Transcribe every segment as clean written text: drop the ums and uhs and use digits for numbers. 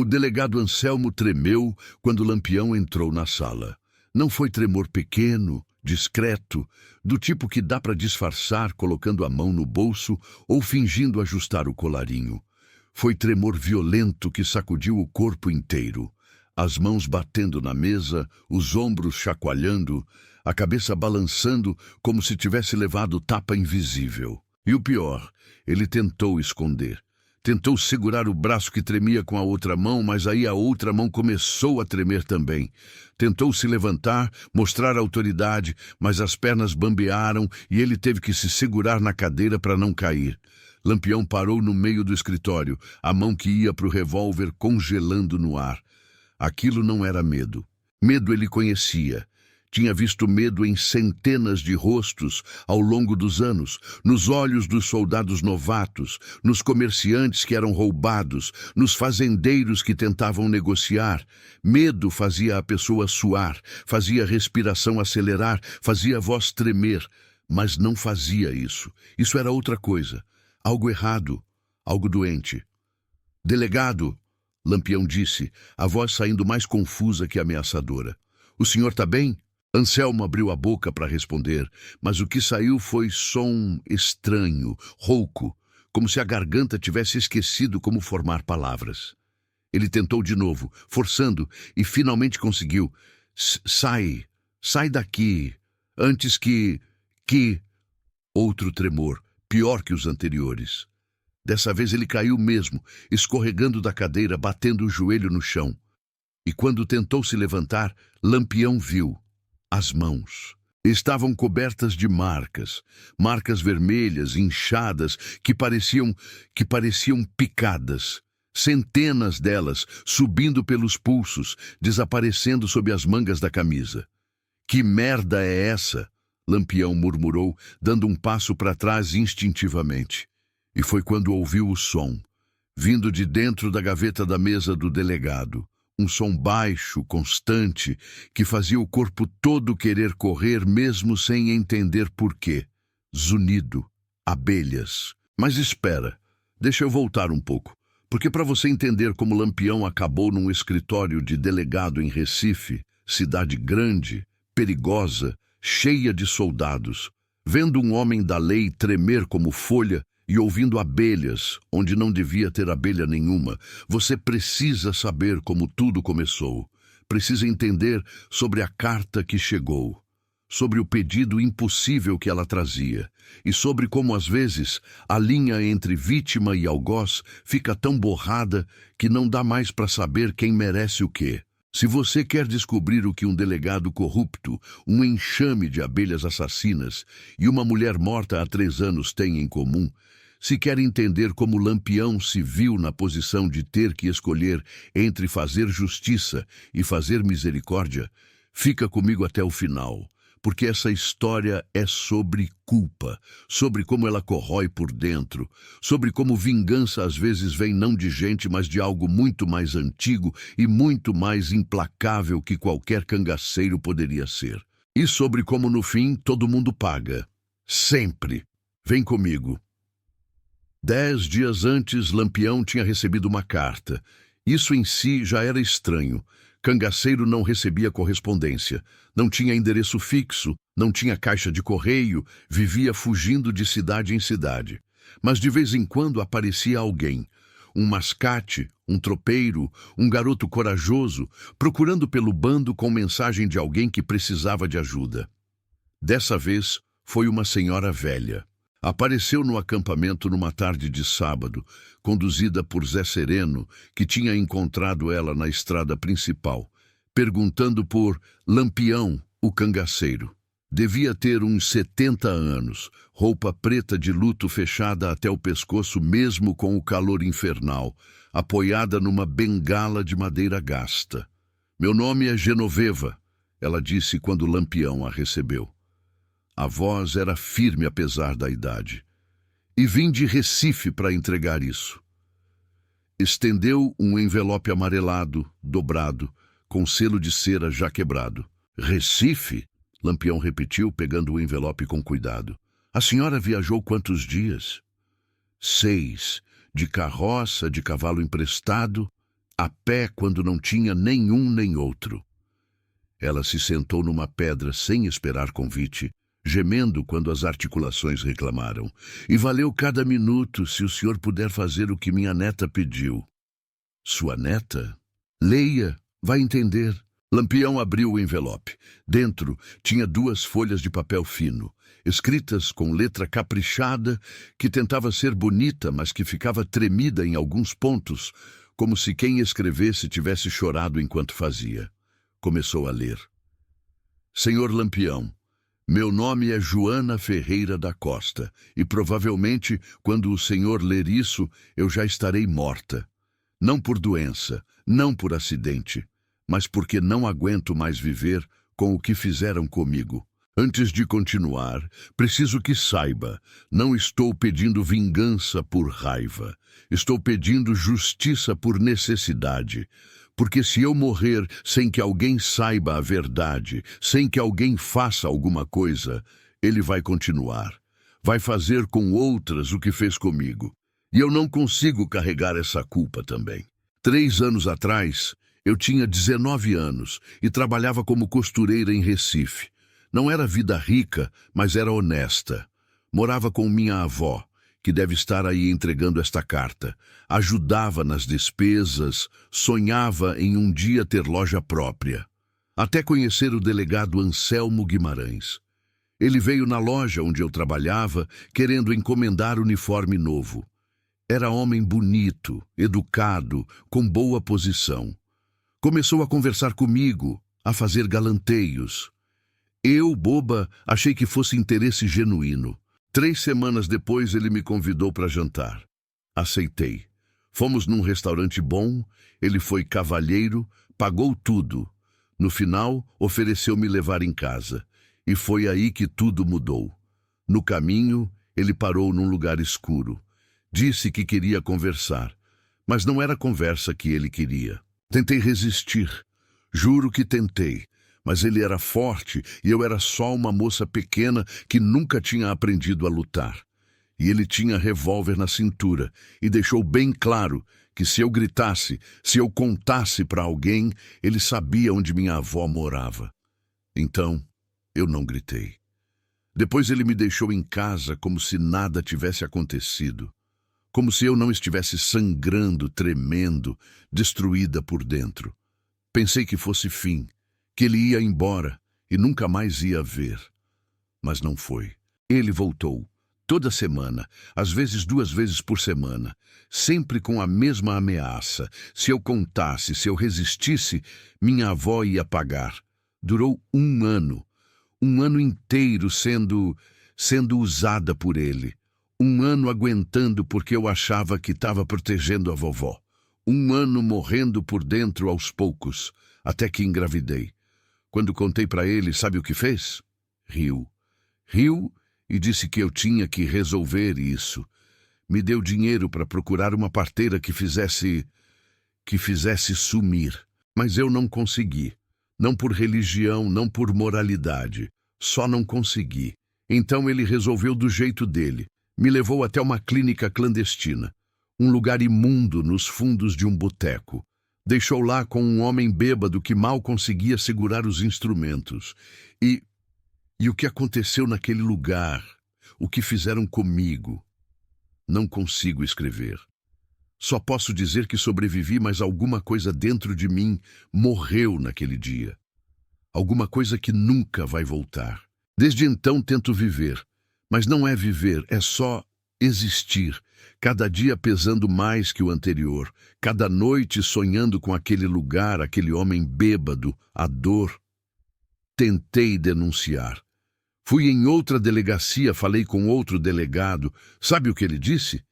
O delegado Anselmo tremeu quando Lampião entrou na sala. Não foi tremor pequeno, discreto, do tipo que dá para disfarçar colocando a mão no bolso ou fingindo ajustar o colarinho. Foi tremor violento que sacudiu o corpo inteiro. As mãos batendo na mesa, os ombros chacoalhando, a cabeça balançando como se tivesse levado tapa invisível. E o pior, ele tentou esconder. Tentou segurar o braço que tremia com a outra mão, mas aí a outra mão começou a tremer também. Tentou se levantar, mostrar autoridade, mas as pernas bambearam e ele teve que se segurar na cadeira para não cair. Lampião parou no meio do escritório, a mão que ia para o revólver congelando no ar. Aquilo não era medo. Medo ele conhecia. Tinha visto medo em centenas de rostos ao longo dos anos, nos olhos dos soldados novatos, nos comerciantes que eram roubados, nos fazendeiros que tentavam negociar. Medo fazia a pessoa suar, fazia a respiração acelerar, fazia a voz tremer, mas não fazia isso. Isso era outra coisa, algo errado, algo doente. "Delegado", Lampião disse, a voz saindo mais confusa que ameaçadora. "O senhor está bem?" Anselmo abriu a boca para responder, mas o que saiu foi som estranho, rouco, como se a garganta tivesse esquecido como formar palavras. Ele tentou de novo, forçando, e finalmente conseguiu. Sai daqui, antes que... Outro tremor, pior que os anteriores. Dessa vez ele caiu mesmo, escorregando da cadeira, batendo o joelho no chão. E quando tentou se levantar, Lampião viu. As mãos estavam cobertas de marcas vermelhas, inchadas, que pareciam picadas. Centenas delas subindo pelos pulsos, desaparecendo sob as mangas da camisa. "Que merda é essa?" Lampião murmurou, dando um passo para trás instintivamente. E foi quando ouviu o som, vindo de dentro da gaveta da mesa do delegado. Um som baixo, constante, que fazia o corpo todo querer correr mesmo sem entender por quê. Zunido. Abelhas. Mas espera, deixa eu voltar um pouco, porque para você entender como Lampião acabou num escritório de delegado em Recife, cidade grande, perigosa, cheia de soldados, vendo um homem da lei tremer como folha, e ouvindo abelhas, onde não devia ter abelha nenhuma, você precisa saber como tudo começou. Precisa entender sobre a carta que chegou, sobre o pedido impossível que ela trazia, e sobre como, às vezes, a linha entre vítima e algoz fica tão borrada que não dá mais para saber quem merece o quê. Se você quer descobrir o que um delegado corrupto, um enxame de abelhas assassinas e uma mulher morta há 3 anos têm em comum, se quer entender como Lampião se viu na posição de ter que escolher entre fazer justiça e fazer misericórdia, fica comigo até o final, porque essa história é sobre culpa, sobre como ela corrói por dentro, sobre como vingança às vezes vem não de gente, mas de algo muito mais antigo e muito mais implacável que qualquer cangaceiro poderia ser. E sobre como no fim todo mundo paga. Sempre. Vem comigo. 10 dias antes, Lampião tinha recebido uma carta. Isso em si já era estranho. Cangaceiro não recebia correspondência, não tinha endereço fixo, não tinha caixa de correio, vivia fugindo de cidade em cidade. Mas de vez em quando aparecia alguém, um mascate, um tropeiro, um garoto corajoso, procurando pelo bando com mensagem de alguém que precisava de ajuda. Dessa vez, foi uma senhora velha. Apareceu no acampamento numa tarde de sábado, conduzida por Zé Sereno, que tinha encontrado ela na estrada principal, perguntando por Lampião, o cangaceiro. Devia ter uns 70 anos, roupa preta de luto fechada até o pescoço mesmo com o calor infernal, apoiada numa bengala de madeira gasta. "Meu nome é Genoveva", ela disse quando Lampião a recebeu. A voz era firme apesar da idade. "E vim de Recife para entregar isso." Estendeu um envelope amarelado, dobrado, com selo de cera já quebrado. "Recife?" Lampião repetiu, pegando o envelope com cuidado. "A senhora viajou quantos dias?" 6, de carroça, de cavalo emprestado. a pé quando não tinha nenhum nem outro. Ela se sentou numa pedra sem esperar convite, gemendo quando as articulações reclamaram. E valeu cada minuto se o senhor puder fazer o que minha neta pediu. Sua neta? Leia, vai entender. Lampião abriu o envelope. Dentro tinha 2 folhas de papel fino, escritas com letra caprichada, que tentava ser bonita, mas que ficava tremida em alguns pontos, como se quem escrevesse tivesse chorado enquanto fazia. Começou a ler. Senhor Lampião, meu nome é Joana Ferreira da Costa, e provavelmente, quando o senhor ler isso, eu já estarei morta. Não por doença, não por acidente, mas porque não aguento mais viver com o que fizeram comigo. Antes de continuar, preciso que saiba, não estou pedindo vingança por raiva. Estou pedindo justiça por necessidade. Porque se eu morrer sem que alguém saiba a verdade, sem que alguém faça alguma coisa, ele vai continuar. Vai fazer com outras o que fez comigo. E eu não consigo carregar essa culpa também. 3 anos atrás, eu tinha 19 anos e trabalhava como costureira em Recife. Não era vida rica, mas era honesta. Morava com minha avó, que deve estar aí entregando esta carta. Ajudava nas despesas, sonhava em um dia ter loja própria. Até conhecer o delegado Anselmo Guimarães. Ele veio na loja onde eu trabalhava, querendo encomendar uniforme novo. Era homem bonito, educado, com boa posição. Começou a conversar comigo, a fazer galanteios. Eu, boba, achei que fosse interesse genuíno. 3 semanas depois ele me convidou para jantar. Aceitei. Fomos num restaurante bom, ele foi cavalheiro, pagou tudo. No final, ofereceu-me levar em casa. E foi aí que tudo mudou. No caminho, ele parou num lugar escuro. Disse que queria conversar, mas não era a conversa que ele queria. Tentei resistir. Juro que tentei. Mas ele era forte e eu era só uma moça pequena que nunca tinha aprendido a lutar. E ele tinha revólver na cintura e deixou bem claro que se eu gritasse, se eu contasse para alguém, ele sabia onde minha avó morava. Então, eu não gritei. Depois ele me deixou em casa como se nada tivesse acontecido. Como se eu não estivesse sangrando, tremendo, destruída por dentro. Pensei que fosse fim. Que ele ia embora e nunca mais ia ver. Mas não foi. Ele voltou, toda semana, às vezes 2 vezes por semana, sempre com a mesma ameaça. Se eu contasse, se eu resistisse, minha avó ia pagar. Durou 1 ano. 1 ano inteiro sendo usada por ele. 1 ano aguentando porque eu achava que estava protegendo a vovó. 1 ano morrendo por dentro aos poucos, até que engravidei. Quando contei para ele, sabe o que fez? Riu. Riu e disse que eu tinha que resolver isso. Me deu dinheiro para procurar uma parteira que fizesse sumir. Mas eu não consegui. Não por religião, não por moralidade. Só não consegui. Então ele resolveu do jeito dele. Me levou até uma clínica clandestina. Um lugar imundo nos fundos de um boteco. Deixou lá com um homem bêbado que mal conseguia segurar os instrumentos. E o que aconteceu naquele lugar? O que fizeram comigo? Não consigo escrever. Só posso dizer que sobrevivi, mas alguma coisa dentro de mim morreu naquele dia. Alguma coisa que nunca vai voltar. Desde então tento viver, mas não é viver, é só existir. Cada dia pesando mais que o anterior, cada noite sonhando com aquele lugar, aquele homem bêbado, a dor. Tentei denunciar. Fui em outra delegacia, falei com outro delegado. Sabe o que ele disse?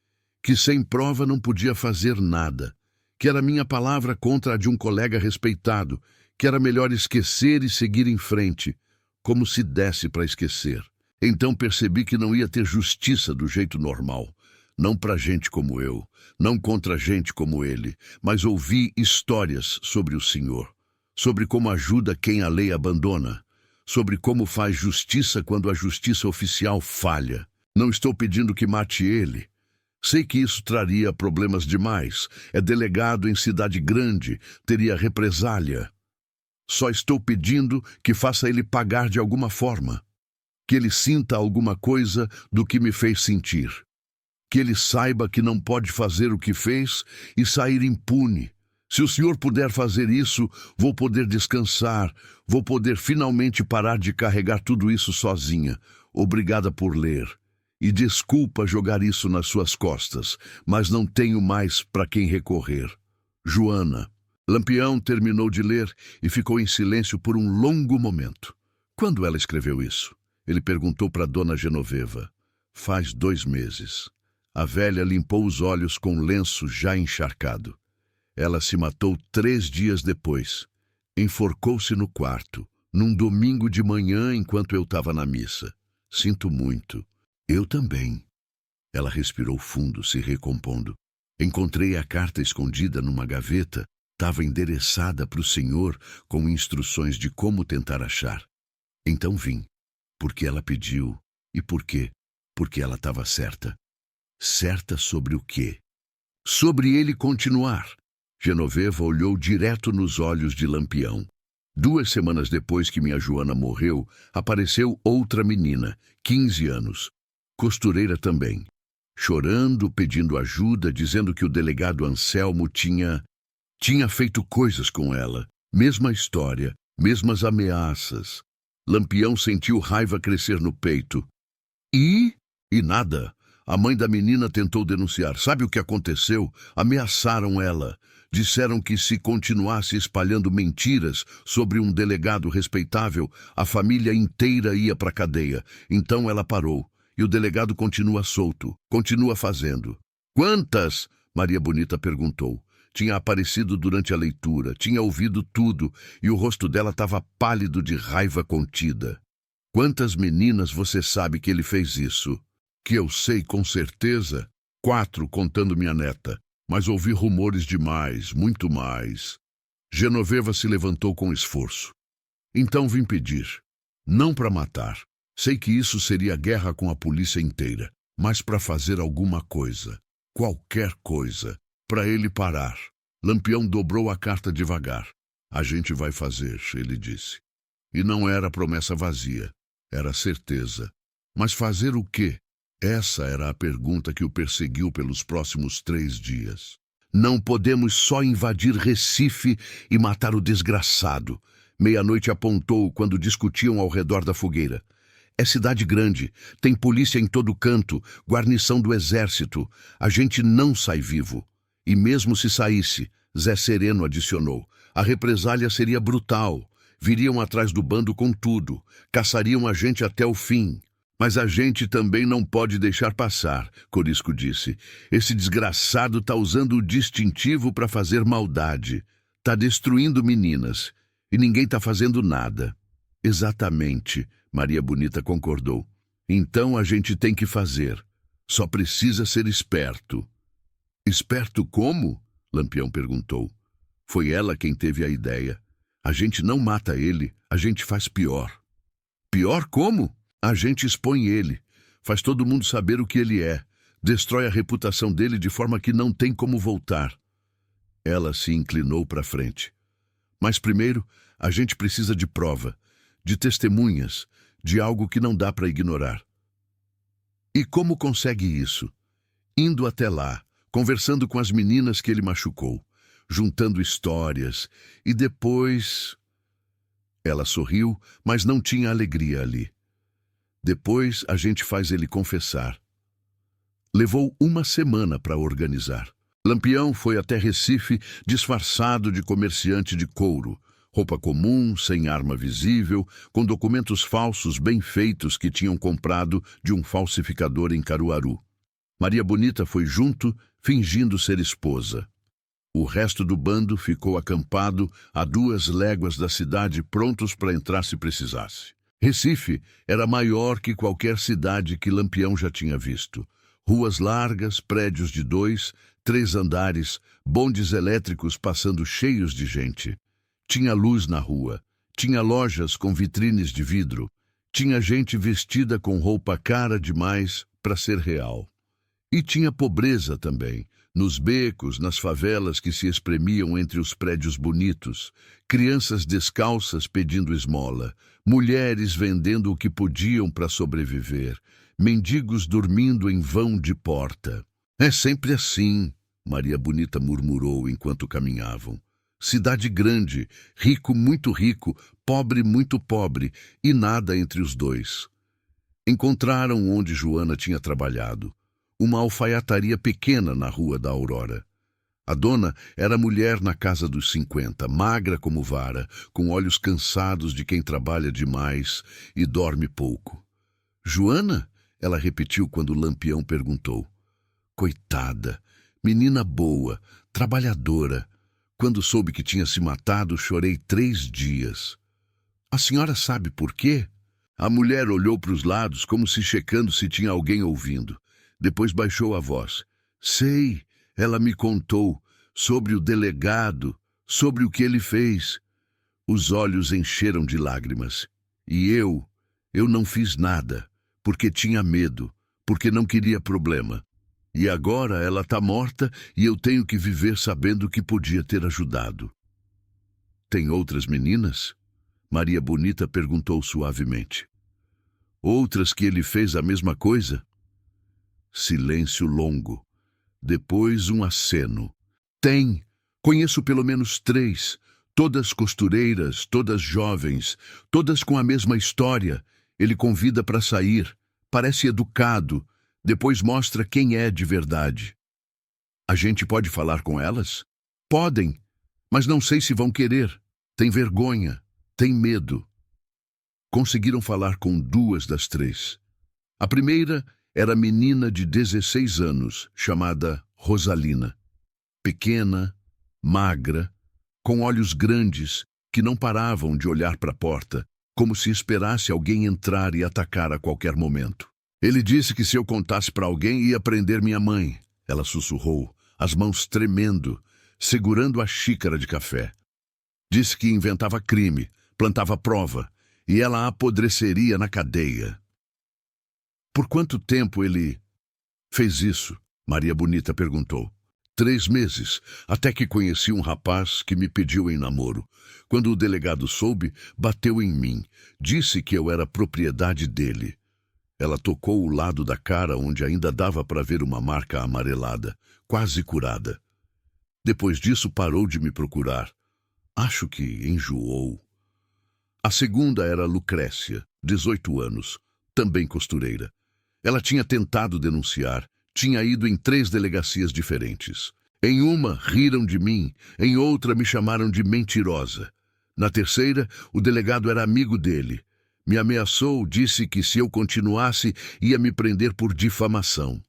Que sem prova não podia fazer nada, que era minha palavra contra a de um colega respeitado, que era melhor esquecer e seguir em frente, como se desse para esquecer. Então percebi que não ia ter justiça do jeito normal. Não para gente como eu, não contra gente como ele, mas ouvi histórias sobre o Senhor, sobre como ajuda quem a lei abandona, sobre como faz justiça quando a justiça oficial falha. Não estou pedindo que mate ele, Sei que isso traria problemas demais. É delegado em cidade grande, teria represália. Só estou pedindo que faça ele pagar de alguma forma. Que ele sinta alguma coisa do que me fez sentir. Que ele saiba que não pode fazer o que fez e sair impune. Se o senhor puder fazer isso, vou poder descansar, vou poder finalmente parar de carregar tudo isso sozinha. Obrigada por ler. E desculpa jogar isso nas suas costas, mas não tenho mais para quem recorrer. Joana. Lampião terminou de ler e ficou em silêncio por um longo momento. Quando ela escreveu isso? Ele perguntou para Dona Genoveva. Faz 2 meses. A velha limpou os olhos com um lenço já encharcado. Ela se matou 3 dias depois. Enforcou-se no quarto, num domingo de manhã enquanto eu estava na missa. Sinto muito. Eu também. Ela respirou fundo, se recompondo. Encontrei a carta escondida numa gaveta. Estava endereçada para o senhor com instruções de como tentar achar. Então vim. Porque ela pediu. E por quê? Porque ela estava certa. Certa sobre o quê? Sobre ele continuar. Genoveva olhou direto nos olhos de Lampião. 2 semanas depois que minha Joana morreu, apareceu outra menina, 15 anos. Costureira também. Chorando, pedindo ajuda, dizendo que o delegado Anselmo tinha feito coisas com ela. Mesma história, mesmas ameaças. Lampião sentiu raiva crescer no peito. E nada. A mãe da menina tentou denunciar. Sabe o que aconteceu? Ameaçaram ela. Disseram que se continuasse espalhando mentiras sobre um delegado respeitável, a família inteira ia para a cadeia. Então ela parou. E o delegado continua solto. Continua fazendo. Quantas? Maria Bonita perguntou. Tinha aparecido durante a leitura, tinha ouvido tudo, e o rosto dela estava pálido de raiva contida. Quantas meninas você sabe que ele fez isso? Que eu sei com certeza? 4, contando minha neta. Mas ouvi rumores de mais, muito mais. Genoveva se levantou com esforço. Então vim pedir. Não para matar. Sei que isso seria guerra com a polícia inteira, mas para fazer alguma coisa. Qualquer coisa. Para ele parar. Lampião dobrou a carta devagar. A gente vai fazer, ele disse. E não era promessa vazia. Era certeza. Mas fazer o quê? Essa era a pergunta que o perseguiu pelos próximos 3 dias. Não podemos só invadir Recife e matar o desgraçado. Meia-noite apontou quando discutiam ao redor da fogueira. É cidade grande, tem polícia em todo canto, guarnição do exército. A gente não sai vivo. E mesmo se saísse, Zé Sereno adicionou, a represália seria brutal. Viriam atrás do bando com tudo, caçariam a gente até o fim. Mas a gente também não pode deixar passar, Corisco disse. Esse desgraçado tá usando o distintivo para fazer maldade. Tá destruindo meninas. E ninguém tá fazendo nada. Exatamente, Maria Bonita concordou. Então a gente tem que fazer. Só precisa ser esperto. Esperto como? Lampião perguntou. Foi ela quem teve a ideia. A gente não mata ele, a gente faz pior. Pior como? A gente expõe ele, faz todo mundo saber o que ele é, destrói a reputação dele de forma que não tem como voltar. Ela se inclinou para frente. Mas primeiro, a gente precisa de prova, de testemunhas, de algo que não dá para ignorar. E como consegue isso? Indo até lá, conversando com as meninas que ele machucou, juntando histórias, e depois... Ela sorriu, mas não tinha alegria ali. Depois a gente faz ele confessar. Levou 1 semana para organizar. Lampião foi até Recife disfarçado de comerciante de couro, roupa comum, sem arma visível, com documentos falsos bem feitos que tinham comprado de um falsificador em Caruaru. Maria Bonita foi junto, fingindo ser esposa. O resto do bando ficou acampado a 2 léguas da cidade, prontos para entrar se precisasse. Recife era maior que qualquer cidade que Lampião já tinha visto. Ruas largas, prédios de 2, 3 andares, bondes elétricos passando cheios de gente. Tinha luz na rua, tinha lojas com vitrines de vidro, tinha gente vestida com roupa cara demais para ser real. E tinha pobreza também, nos becos, nas favelas que se espremiam entre os prédios bonitos, crianças descalças pedindo esmola, mulheres vendendo o que podiam para sobreviver, mendigos dormindo em vão de porta. É sempre assim, Maria Bonita murmurou enquanto caminhavam. Cidade grande, rico muito rico, pobre muito pobre, e nada entre os dois. Encontraram onde Joana tinha trabalhado, uma alfaiataria pequena na Rua da Aurora. A dona era mulher na casa dos 50, magra como vara, com olhos cansados de quem trabalha demais e dorme pouco. Joana? Ela repetiu quando o Lampião perguntou. Coitada, menina boa, trabalhadora. Quando soube que tinha se matado, chorei 3 dias. A senhora sabe por quê? A mulher olhou para os lados como se checando se tinha alguém ouvindo. Depois baixou a voz. Sei, ela me contou, sobre o delegado, sobre o que ele fez. Os olhos encheram de lágrimas. E eu não fiz nada, porque tinha medo, porque não queria problema. E agora ela está morta e eu tenho que viver sabendo que podia ter ajudado. Tem outras meninas? Maria Bonita perguntou suavemente. Outras que ele fez a mesma coisa? Silêncio longo. Depois um aceno. Tem. Conheço pelo menos 3. Todas costureiras, todas jovens, todas com a mesma história. Ele convida para sair. Parece educado. Depois mostra quem é de verdade. A gente pode falar com elas? Podem, mas não sei se vão querer. Tem vergonha, tem medo. Conseguiram falar com 2 das 3. A primeira era menina de 16 anos, chamada Rosalina. Pequena, magra, com olhos grandes, que não paravam de olhar para a porta, como se esperasse alguém entrar e atacar a qualquer momento. Ele disse que se eu contasse para alguém ia prender minha mãe. Ela sussurrou, as mãos tremendo, segurando a xícara de café. Disse que inventava crime, plantava prova, e ela apodreceria na cadeia. Por quanto tempo ele fez isso? Maria Bonita perguntou. 3 meses, até que conheci um rapaz que me pediu em namoro. Quando o delegado soube, bateu em mim. Disse que eu era propriedade dele. Ela tocou o lado da cara onde ainda dava para ver uma marca amarelada, quase curada. Depois disso parou de me procurar. Acho que enjoou. A segunda era Lucrécia, 18 anos, também costureira. Ela tinha tentado denunciar, tinha ido em 3 delegacias diferentes. Em uma, riram de mim, em outra me chamaram de mentirosa. Na terceira, o delegado era amigo dele. Me ameaçou, disse que se eu continuasse, ia me prender por difamação.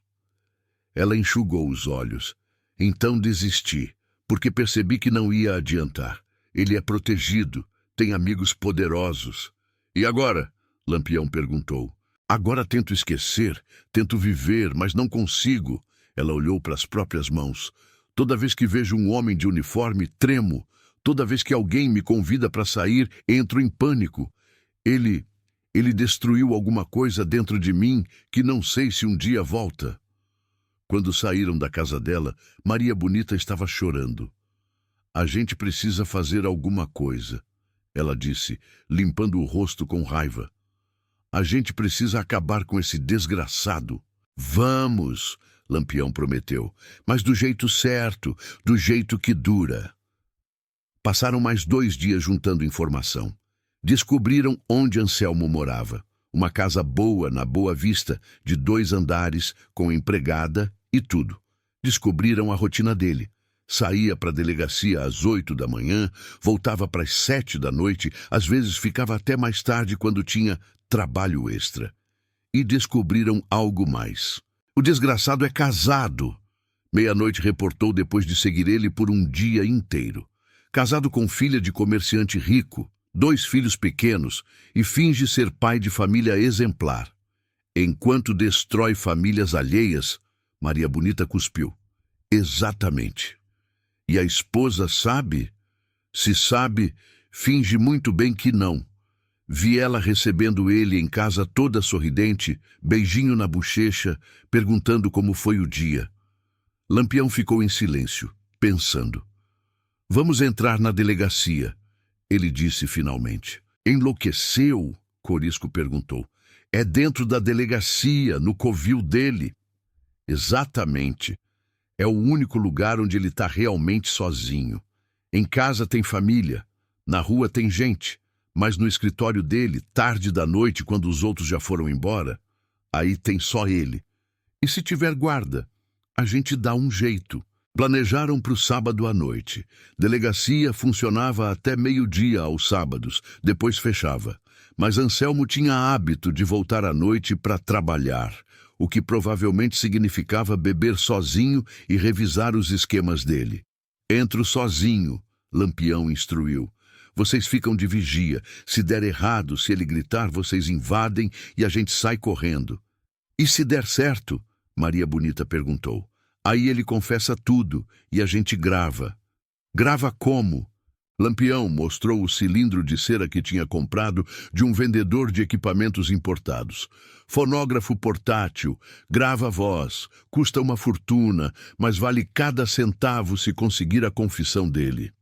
Ela enxugou os olhos. Então desisti, porque percebi que não ia adiantar. Ele é protegido, tem amigos poderosos. E agora? Lampião perguntou. Agora tento esquecer, tento viver, mas não consigo. Ela olhou para as próprias mãos. Toda vez que vejo um homem de uniforme, tremo. Toda vez que alguém me convida para sair, entro em pânico. Ele destruiu alguma coisa dentro de mim que não sei se um dia volta. Quando saíram da casa dela, Maria Bonita estava chorando. A gente precisa fazer alguma coisa, ela disse, limpando o rosto com raiva. A gente precisa acabar com esse desgraçado. Vamos, Lampião prometeu, mas do jeito certo, do jeito que dura. Passaram mais 2 dias juntando informação. Descobriram onde Anselmo morava. Uma casa boa na Boa Vista, de 2 andares, com empregada e tudo. Descobriram a rotina dele. Saía para a delegacia às 8 da manhã, voltava para as 7 da noite, às vezes ficava até mais tarde quando tinha trabalho extra. E descobriram algo mais. O desgraçado é casado. Meia-noite reportou depois de seguir ele por um dia inteiro. Casado com filha de comerciante rico, 2 filhos pequenos e finge ser pai de família exemplar. Enquanto destrói famílias alheias, Maria Bonita cuspiu. Exatamente. E a esposa sabe? Se sabe, finge muito bem que não. Vi ela recebendo ele em casa toda sorridente, beijinho na bochecha, perguntando como foi o dia. Lampião ficou em silêncio, pensando. Vamos entrar na delegacia, ele disse finalmente. Enlouqueceu? Corisco perguntou. É dentro da delegacia, no covil dele. Exatamente. É o único lugar onde ele está realmente sozinho. Em casa tem família, na rua tem gente, mas no escritório dele, tarde da noite, quando os outros já foram embora, aí tem só ele. E se tiver guarda, a gente dá um jeito. Planejaram para o sábado à noite. Delegacia funcionava até meio-dia aos sábados, depois fechava. Mas Anselmo tinha hábito de voltar à noite para trabalhar, o que provavelmente significava beber sozinho e revisar os esquemas dele. Entro sozinho, Lampião instruiu. Vocês ficam de vigia. Se der errado, se ele gritar, vocês invadem e a gente sai correndo. E se der certo? Maria Bonita perguntou. Aí ele confessa tudo e a gente grava. Grava como? Lampião mostrou o cilindro de cera que tinha comprado de um vendedor de equipamentos importados. Fonógrafo portátil, grava a voz, custa uma fortuna, mas vale cada centavo se conseguir a confissão dele.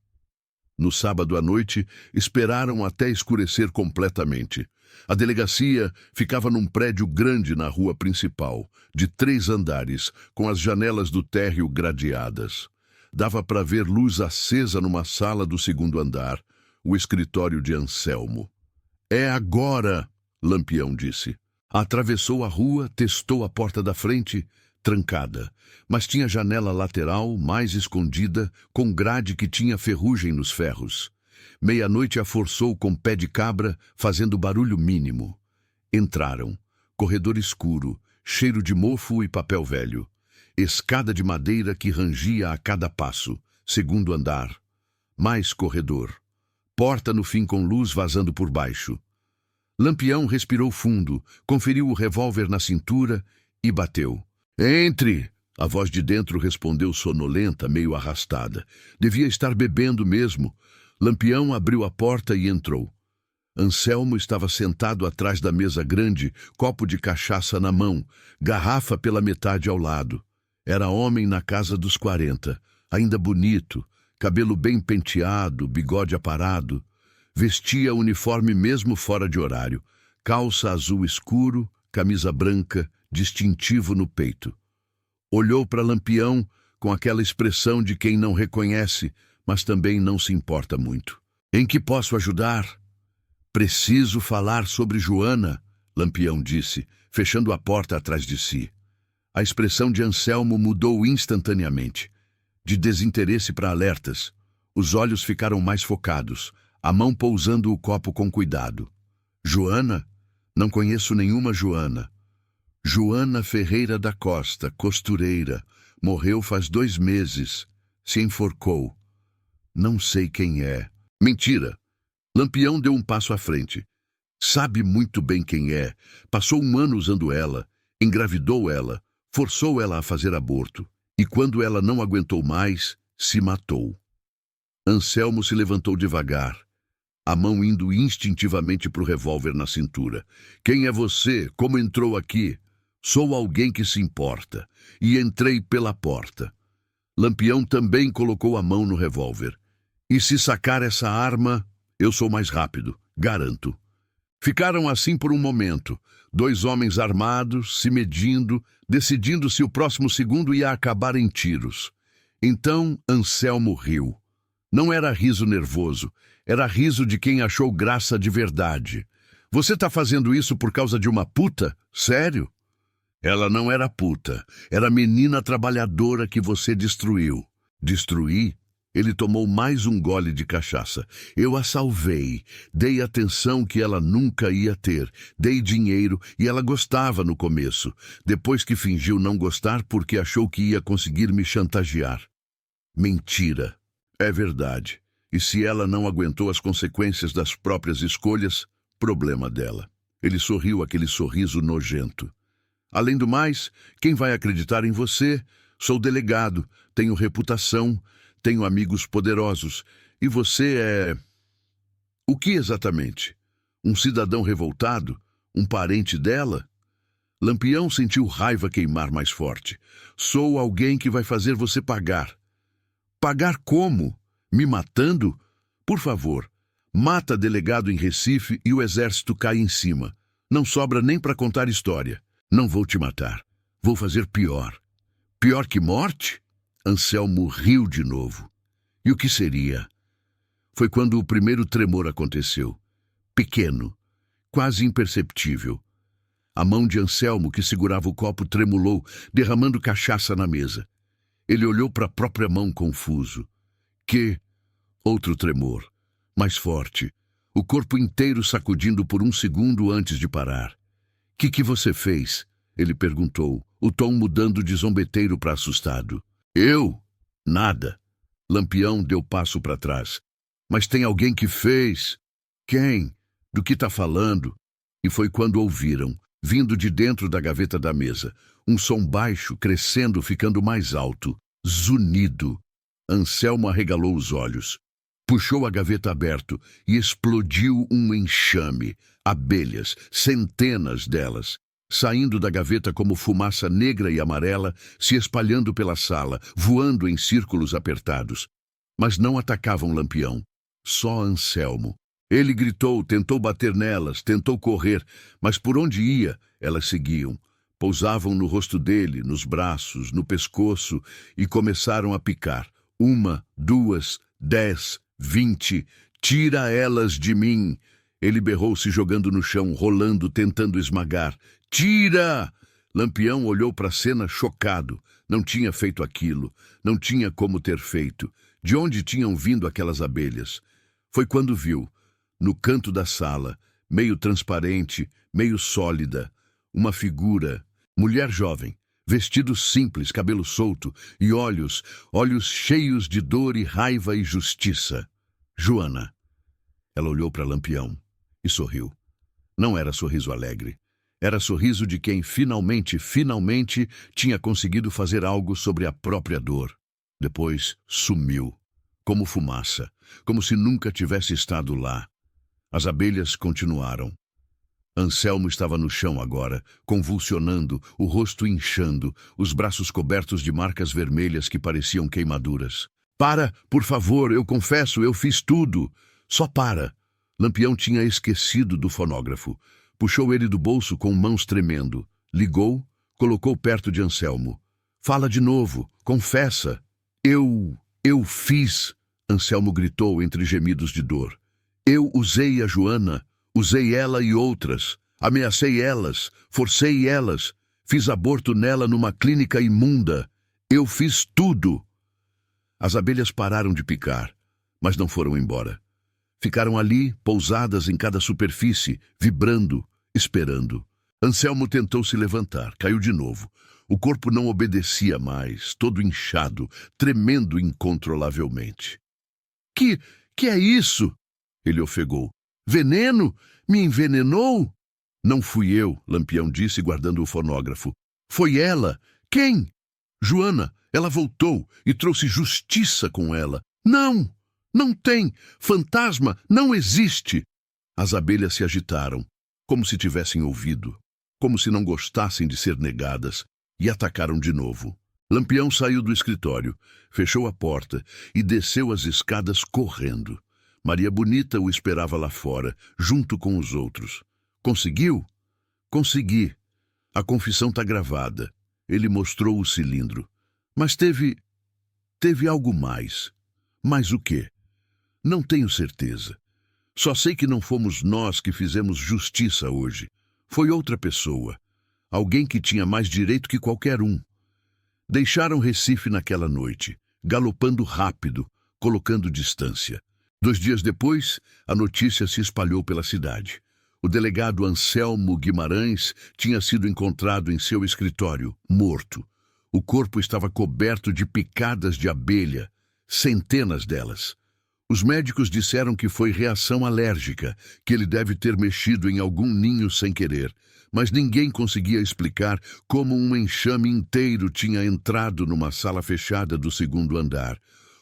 No sábado à noite, esperaram até escurecer completamente. A delegacia ficava num prédio grande na rua principal, de 3 andares, com as janelas do térreo gradeadas. Dava para ver luz acesa numa sala do 2º andar, o escritório de Anselmo. É agora, Lampião disse. Atravessou a rua, testou a porta da frente, trancada, mas tinha janela lateral, mais escondida, com grade que tinha ferrugem nos ferros. Meia-noite a forçou com pé de cabra, fazendo barulho mínimo. Entraram. Corredor escuro, cheiro de mofo e papel velho. Escada de madeira que rangia a cada passo. 2º andar. Mais corredor. Porta no fim com luz vazando por baixo. Lampião respirou fundo, conferiu o revólver na cintura e bateu. Entre! A voz de dentro respondeu sonolenta, meio arrastada. Devia estar bebendo mesmo. Lampião abriu a porta e entrou. Anselmo estava sentado atrás da mesa grande, copo de cachaça na mão, garrafa pela metade ao lado. Era homem na casa dos 40, ainda bonito, cabelo bem penteado, bigode aparado. Vestia uniforme mesmo fora de horário, calça azul escuro, camisa branca, distintivo no peito. Olhou para Lampião com aquela expressão de quem não reconhece, mas também não se importa muito. Em que posso ajudar? Preciso falar sobre Joana, Lampião disse, fechando a porta atrás de si. A expressão de Anselmo mudou instantaneamente. De desinteresse para alertas. Os olhos ficaram mais focados, a mão pousando o copo com cuidado. Joana? Não conheço nenhuma Joana. Joana Ferreira da Costa, costureira. Morreu faz 2 meses. Se enforcou. Não sei quem é. Mentira. Lampião deu um passo à frente. Sabe muito bem quem é. Passou 1 ano usando ela. Engravidou ela. Forçou ela a fazer aborto. E quando ela não aguentou mais, se matou. Anselmo se levantou devagar, a mão indo instintivamente para o revólver na cintura. Quem é você? Como entrou aqui? Sou alguém que se importa. E entrei pela porta. Lampião também colocou a mão no revólver. E se sacar essa arma, eu sou mais rápido, garanto. Ficaram assim por um momento, 2 homens armados, se medindo, decidindo se o próximo segundo ia acabar em tiros. Então Anselmo riu. Não era riso nervoso, era riso de quem achou graça de verdade. Você tá fazendo isso por causa de uma puta? Sério? Ela não era puta, era menina trabalhadora que você destruiu. Destruí? Ele tomou mais um gole de cachaça. Eu a salvei, dei atenção que ela nunca ia ter, dei dinheiro e ela gostava no começo, depois que fingiu não gostar porque achou que ia conseguir me chantagear. Mentira. É verdade. E se ela não aguentou as consequências das próprias escolhas, problema dela. Ele sorriu aquele sorriso nojento. Além do mais, quem vai acreditar em você? Sou delegado, tenho reputação, tenho amigos poderosos. E você é... O que exatamente? Um cidadão revoltado? Um parente dela? Lampião sentiu raiva queimar mais forte. Sou alguém que vai fazer você pagar. Pagar como? Me matando? Por favor, mata delegado em Recife e o exército cai em cima. Não sobra nem para contar história. Não vou te matar. Vou fazer pior. Pior que morte? Anselmo riu de novo. E o que seria? Foi quando o primeiro tremor aconteceu. Pequeno, quase imperceptível. A mão de Anselmo, que segurava o copo, tremulou, derramando cachaça na mesa. Ele olhou para a própria mão confuso. Outro tremor, mais forte, o corpo inteiro sacudindo por um segundo antes de parar. Que você fez? Ele perguntou, o tom mudando de zombeteiro para assustado. Eu? Nada. Lampião deu passo para trás. Mas tem alguém que fez. Quem? Do que está falando? E foi quando ouviram, vindo de dentro da gaveta da mesa, um som baixo, crescendo, ficando mais alto. Zunido. Anselmo arregalou os olhos. Puxou a gaveta aberta e explodiu um enxame. Abelhas, centenas delas, saindo da gaveta como fumaça negra e amarela, se espalhando pela sala, voando em círculos apertados. Mas não atacavam Lampião. Só Anselmo. Ele gritou, tentou bater nelas, tentou correr, mas por onde ia, elas seguiam. Pousavam no rosto dele, nos braços, no pescoço e começaram a picar. 1, 2, 10, 20. Tira elas de mim! Ele berrou, se jogando no chão, rolando, tentando esmagar. Tira! Lampião olhou para a cena chocado. Não tinha feito aquilo. Não tinha como ter feito. De onde tinham vindo aquelas abelhas? Foi quando viu, no canto da sala, meio transparente, meio sólida, uma figura, mulher jovem, vestido simples, cabelo solto e olhos cheios de dor e raiva e justiça. Joana. Ela olhou para Lampião e sorriu. Não era sorriso alegre. Era sorriso de quem finalmente tinha conseguido fazer algo sobre a própria dor. Depois sumiu, como fumaça, como se nunca tivesse estado lá. As abelhas continuaram. Anselmo estava no chão agora, convulsionando, o rosto inchando, os braços cobertos de marcas vermelhas que pareciam queimaduras. Para, por favor, eu confesso, eu fiz tudo. Só para. Lampião tinha esquecido do fonógrafo. Puxou ele do bolso com mãos tremendo. Ligou, colocou perto de Anselmo. Fala de novo, confessa. Eu fiz, Anselmo gritou entre gemidos de dor. Eu usei a Joana, usei ela e outras, ameacei elas, forcei elas, fiz aborto nela numa clínica imunda. Eu fiz tudo. As abelhas pararam de picar, mas não foram embora. Ficaram ali, pousadas em cada superfície, vibrando, esperando. Anselmo tentou se levantar, caiu de novo. O corpo não obedecia mais, todo inchado, tremendo incontrolavelmente. Que é isso? Ele ofegou. Veneno? Me envenenou? Não fui eu, Lampião disse, guardando o fonógrafo. Foi ela. Quem? Joana. Ela voltou e trouxe justiça com ela. Não! Não tem! Fantasma não existe! As abelhas se agitaram, como se tivessem ouvido, como se não gostassem de ser negadas, e atacaram de novo. Lampião saiu do escritório, fechou a porta e desceu as escadas correndo. Maria Bonita o esperava lá fora, junto com os outros. Conseguiu? Consegui. A confissão está gravada. Ele mostrou o cilindro. Mas teve algo mais. Mais o quê? Não tenho certeza. Só sei que não fomos nós que fizemos justiça hoje. Foi outra pessoa. Alguém que tinha mais direito que qualquer um. Deixaram Recife naquela noite, galopando rápido, colocando distância. 2 dias depois, a notícia se espalhou pela cidade. O delegado Anselmo Guimarães tinha sido encontrado em seu escritório, morto. O corpo estava coberto de picadas de abelha, centenas delas. Os médicos disseram que foi reação alérgica, que ele deve ter mexido em algum ninho sem querer, mas ninguém conseguia explicar como um enxame inteiro tinha entrado numa sala fechada do 2º andar,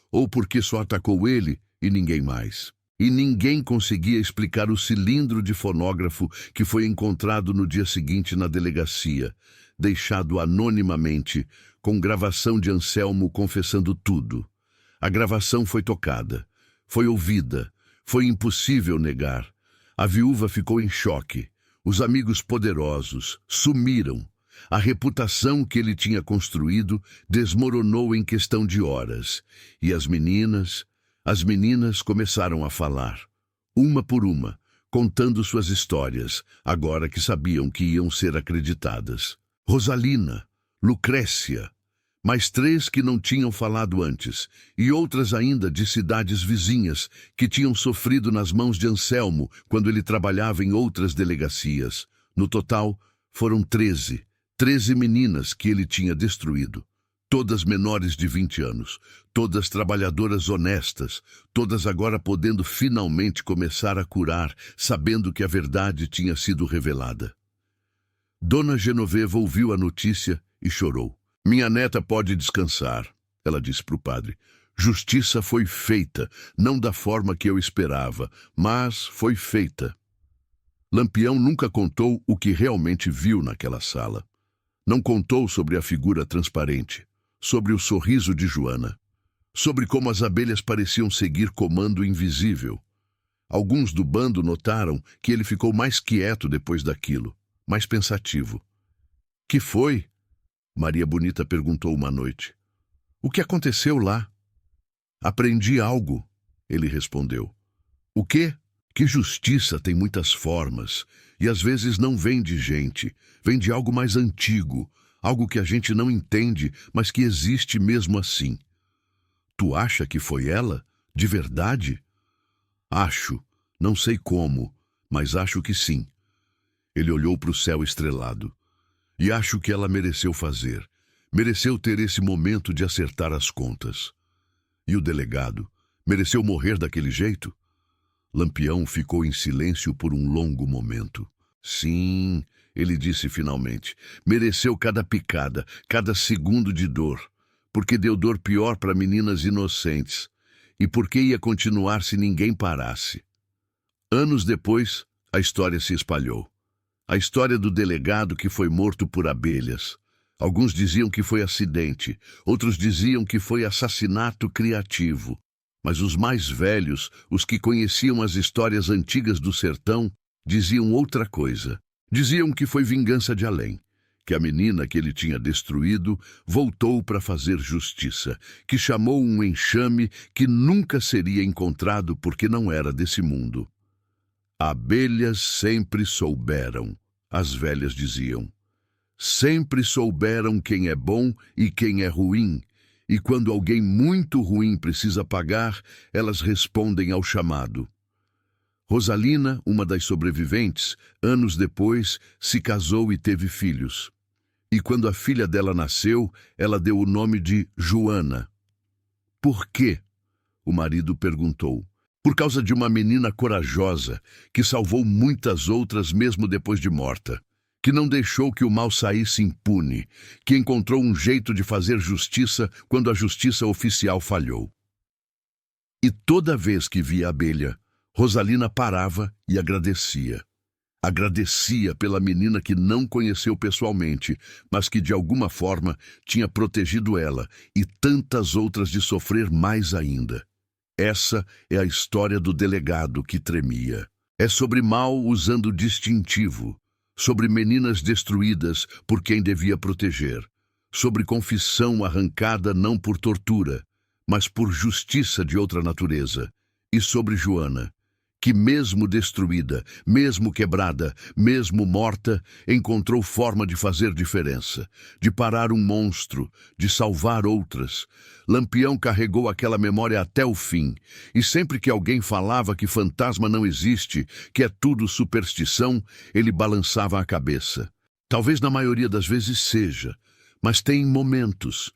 ou porque só atacou ele e ninguém mais. E ninguém conseguia explicar o cilindro de fonógrafo que foi encontrado no dia seguinte na delegacia, deixado anonimamente, com gravação de Anselmo confessando tudo. A gravação foi tocada, foi ouvida, foi impossível negar. A viúva ficou em choque. Os amigos poderosos sumiram. A reputação que ele tinha construído desmoronou em questão de horas. E as meninas começaram a falar, uma por uma, contando suas histórias, agora que sabiam que iam ser acreditadas. Rosalina, Lucrécia, mais 3 que não tinham falado antes, e outras ainda de cidades vizinhas que tinham sofrido nas mãos de Anselmo quando ele trabalhava em outras delegacias. No total, foram 13 meninas que ele tinha destruído. Todas menores de 20 anos, todas trabalhadoras honestas, todas agora podendo finalmente começar a curar, sabendo que a verdade tinha sido revelada. Dona Genoveva ouviu a notícia e chorou. Minha neta pode descansar, ela disse para o padre. Justiça foi feita, não da forma que eu esperava, mas foi feita. Lampião nunca contou o que realmente viu naquela sala. Não contou sobre a figura transparente, sobre o sorriso de Joana, sobre como as abelhas pareciam seguir comando invisível. Alguns do bando notaram que ele ficou mais quieto depois daquilo, mais pensativo. Que foi? Maria Bonita perguntou uma noite. O que aconteceu lá? Aprendi algo, ele respondeu. O quê? Que justiça tem muitas formas, e às vezes não vem de gente, vem de algo mais antigo, algo que a gente não entende, mas que existe mesmo assim. Tu acha que foi ela? De verdade? Acho, não sei como, mas acho que sim. Ele olhou para o céu estrelado. E acho que ela mereceu fazer, mereceu ter esse momento de acertar as contas. E o delegado, mereceu morrer daquele jeito? Lampião ficou em silêncio por um longo momento. Sim, ele disse finalmente, mereceu cada picada, cada segundo de dor, porque deu dor pior para meninas inocentes, e porque ia continuar se ninguém parasse. Anos depois, a história se espalhou. A história do delegado que foi morto por abelhas. Alguns diziam que foi acidente, outros diziam que foi assassinato criativo. Mas os mais velhos, os que conheciam as histórias antigas do sertão, diziam outra coisa. Diziam que foi vingança de além, que a menina que ele tinha destruído voltou para fazer justiça, que chamou um enxame que nunca seria encontrado porque não era desse mundo. Abelhas sempre souberam, as velhas diziam. Sempre souberam quem é bom e quem é ruim, e quando alguém muito ruim precisa pagar, elas respondem ao chamado. Rosalina, uma das sobreviventes, anos depois, se casou e teve filhos. E quando a filha dela nasceu, ela deu o nome de Joana. Por quê? O marido perguntou. Por causa de uma menina corajosa, que salvou muitas outras mesmo depois de morta, que não deixou que o mal saísse impune, que encontrou um jeito de fazer justiça quando a justiça oficial falhou. E toda vez que via a abelha, Rosalina parava e agradecia. Agradecia pela menina que não conheceu pessoalmente, mas que de alguma forma tinha protegido ela e tantas outras de sofrer mais ainda. Essa é a história do delegado que tremia. É sobre mal usando distintivo, sobre meninas destruídas por quem devia proteger, sobre confissão arrancada não por tortura, mas por justiça de outra natureza, e sobre Joana, que mesmo destruída, mesmo quebrada, mesmo morta, encontrou forma de fazer diferença, de parar um monstro, de salvar outras. Lampião carregou aquela memória até o fim, e sempre que alguém falava que fantasma não existe, que é tudo superstição, ele balançava a cabeça. Talvez na maioria das vezes seja, mas tem momentos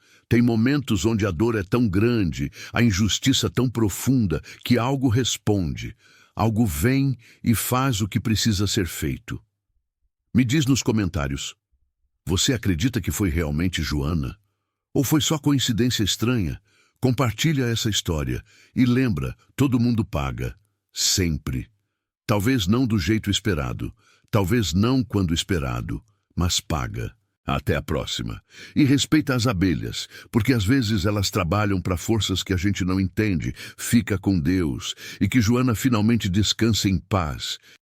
onde a dor é tão grande, a injustiça tão profunda, que algo responde. Algo vem e faz o que precisa ser feito. Me diz nos comentários, você acredita que foi realmente Joana? Ou foi só coincidência estranha? Compartilha essa história e lembra, todo mundo paga. sempre. Talvez não do jeito esperado, talvez não quando esperado, mas paga. Até a próxima. E respeita as abelhas, porque às vezes elas trabalham para forças que a gente não entende. Fica com Deus e que Joana finalmente descanse em paz.